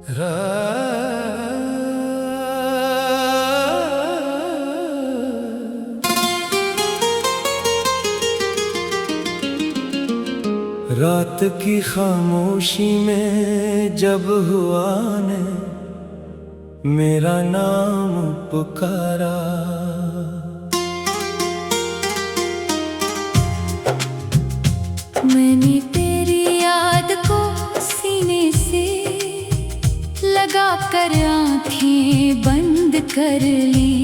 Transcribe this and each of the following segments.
रात की खामोशी में जब हुआ ने मेरा नाम पुकारा, मैंने तेरी याद को सीने से लगा कर आंखें बंद कर ली।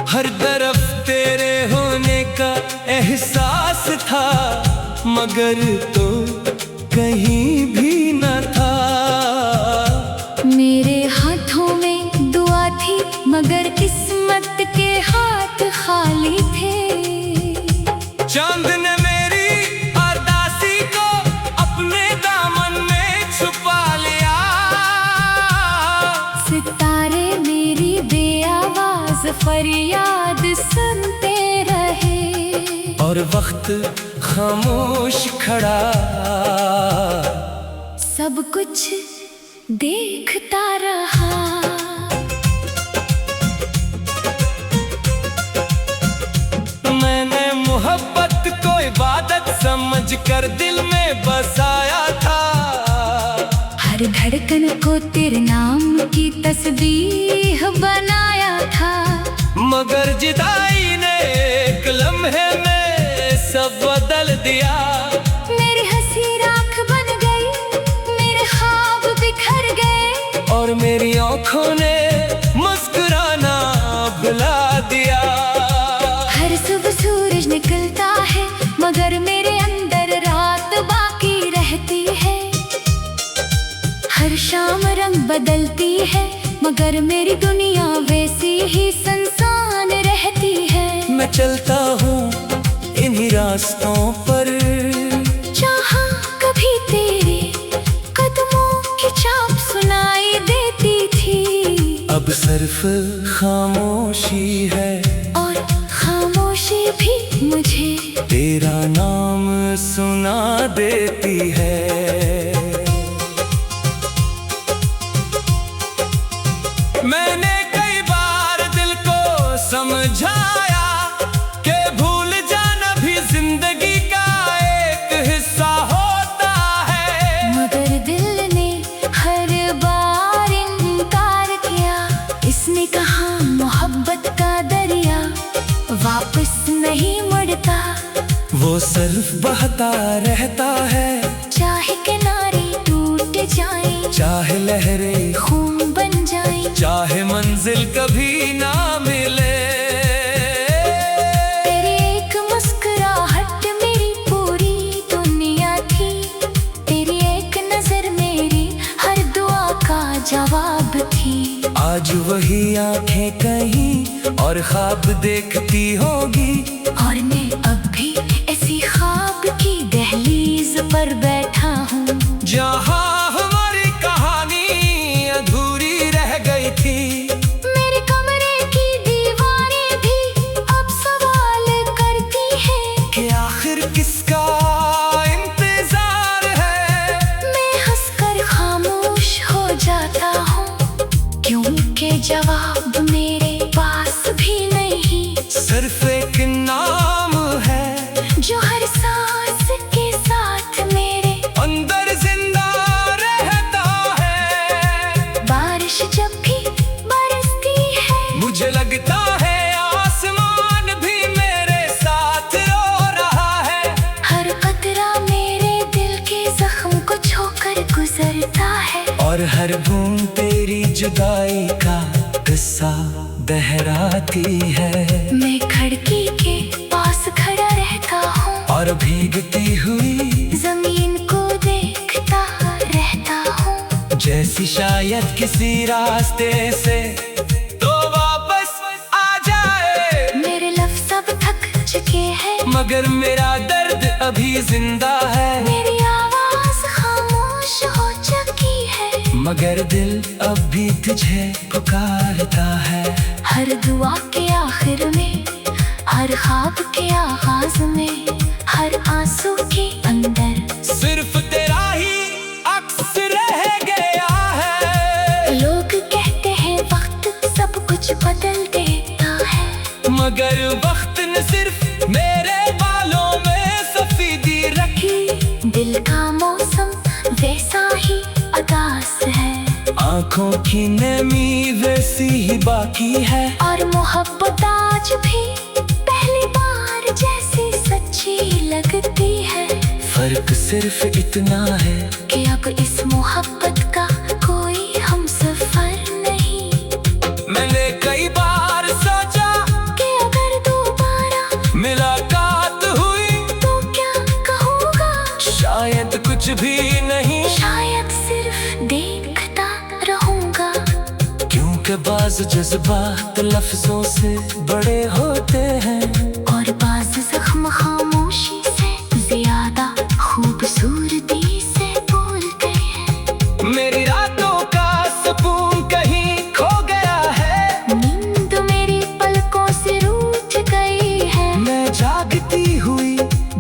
हर तरफ तेरे होने का एहसास था, मगर तो कहीं भी न था। मेरे हाथों में दुआ थी, मगर किस्मत के हाथ खाली थे। चांद ने मेरी अरदासी को अपने दामन में छुपा लिया, सितारे मेरी बेआवाज फरियाद सुनते रहे, और वक्त खामोश खड़ा सब कुछ देखता रहा। मैंने मोहब्बत को इबादत समझ कर दिल में बसाया था, हर धड़कन को तेरे नाम की तस्बीह बनाया था। मगर जुदाई ने एक लम्हे में सब बदल दिया। मेरी हंसी राख बन गई, मेरे ख्वाब बिखर गए, और मेरी आँखों ने मुस्कुराना भुला दिया। हर सुबह सूरज निकलता है, मगर मेरे अंदर रात बाकी रहती है। हर शाम रंग बदलती है, मगर मेरी दुनिया वैसी ही सुनसान रहती है। मैं चलता हूँ इन्हीं रास्तों पर, जहाँ कभी तेरे कदमों की छाप सुनाई देती थी। अब सिर्फ खामोशी है, और खामोशी भी मुझे तेरा नाम सुना देती है। मैंने कई बार दिल को समझाया कि भूल जाना भी जिंदगी का एक हिस्सा होता है, मगर दिल ने हर बार इनकार किया। इसने कहा मोहब्बत का दरिया वापस नहीं मुड़ता, वो सिर्फ बहता रहता है। चाहे किनारे टूट जाएं, चाहे लहरें खून बन जाएं, चाहे मंजिल कभी ना मिले। तेरी एक मुस्कुराहट मेरी पूरी दुनिया थी, तेरी एक नजर मेरी हर दुआ का जवाब थी। आज वही आंखें कहीं और ख्वाब देखती होगी, और मैं अब भी ऐसी ख्वाब की दहलीज पर बैठा हूँ, जहाँ हमारी कहानी अधूरी रह गई थी। मेरे कमरे की दीवारें भी अब सवाल करती हैं कि आखिर किसका इंतजार है। मैं हंसकर खामोश हो जाता हूँ, क्योंकि जवाब मेरे पास भी नहीं। सिर्फ एक नाम है जो हर सांस के साथ मेरे अंदर जिंदा रहता है। बारिश जब भी बरसती है, मुझे लगता है आसमान भी मेरे साथ रो रहा है। हर कतरा मेरे दिल के जख्म को छोकर गुजरता है, और हर बूंद तेरी जुदाई का किस्सा दोहराती है। मैं खिड़की के पास खड़ा रहता हूँ, और भीगती हुई जमीन को देखता रहता हूँ, जैसी शायद किसी रास्ते से तो वापस आ जाए। मेरे लफ्ज़ अब थक चुके हैं, मगर मेरा दर्द अभी जिंदा है। मेरी आवाज खामोश हो चुकी है, मगर दिल अब भी तुझे पुकारता है। हर दुआ के आखिर में, हर ख्वाब के आगाज में, हर आंसू के अंदर सिर्फ तेरा ही अक्स रह गया। मगर वक्त ने सिर्फ मेरे बालों में सफेदी रखी। दिल का मौसम वैसा ही उदास है, आँखों की नमी वैसी ही बाकी है, और मोहब्बत आज भी पहली बार जैसी सच्ची लगती है। फर्क सिर्फ इतना है कि अब इस मोहब्बत का कोई हम सफर नहीं। मैंने कई बार सोचा कि अगर दोबारा मुलाकात हुई तो क्या कहूँगा, शायद कुछ भी नहीं, शायद सिर्फ देखता रहूँगा। क्योंकि बाज़ जज्बात लफ्जों से बड़े होते हैं, और बाज़ जख्म खामोशी से ज्यादा खूबसूरती से बोलते हैं। मेरी रातों का सुकून कहीं खो गया है, नींद मेरी पलकों से रूठ गई है। मैं जागती हुई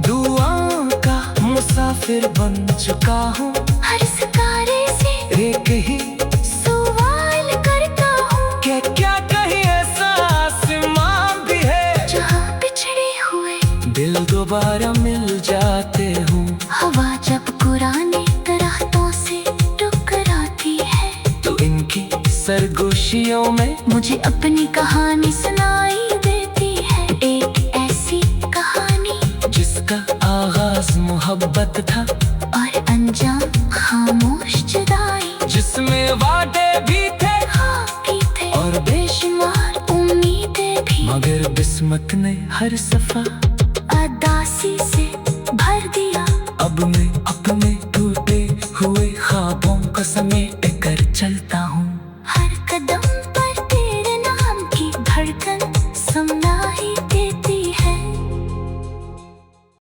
दुआओं का मुसाफिर बन चुका हूँ। हर सितारे से एक ही सवाल करता हूँ कि क्या कहीं ऐसा आसमां भी है जहाँ बिछड़े हुए दिल दोबारा मिल जाते हूँ। हवा जब पुराने दरख्तों से टकराती है, तो इनकी सरगोशियों में मुझे अपनी कहानी सुनाई देती है। एक ऐसी कहानी जिसका आगाज मोहब्बत था और अंजाम खामोश जुदाई, जिसमें वादे भी थे हाँ भी थे और बेशुमार उम्मीदें भी, मगर किस्मत ने हर सफा अदासी से भर दिया। अब मैं अपने टूटे हुए ख्वाबों को समेट कर चलता हूँ। हर कदम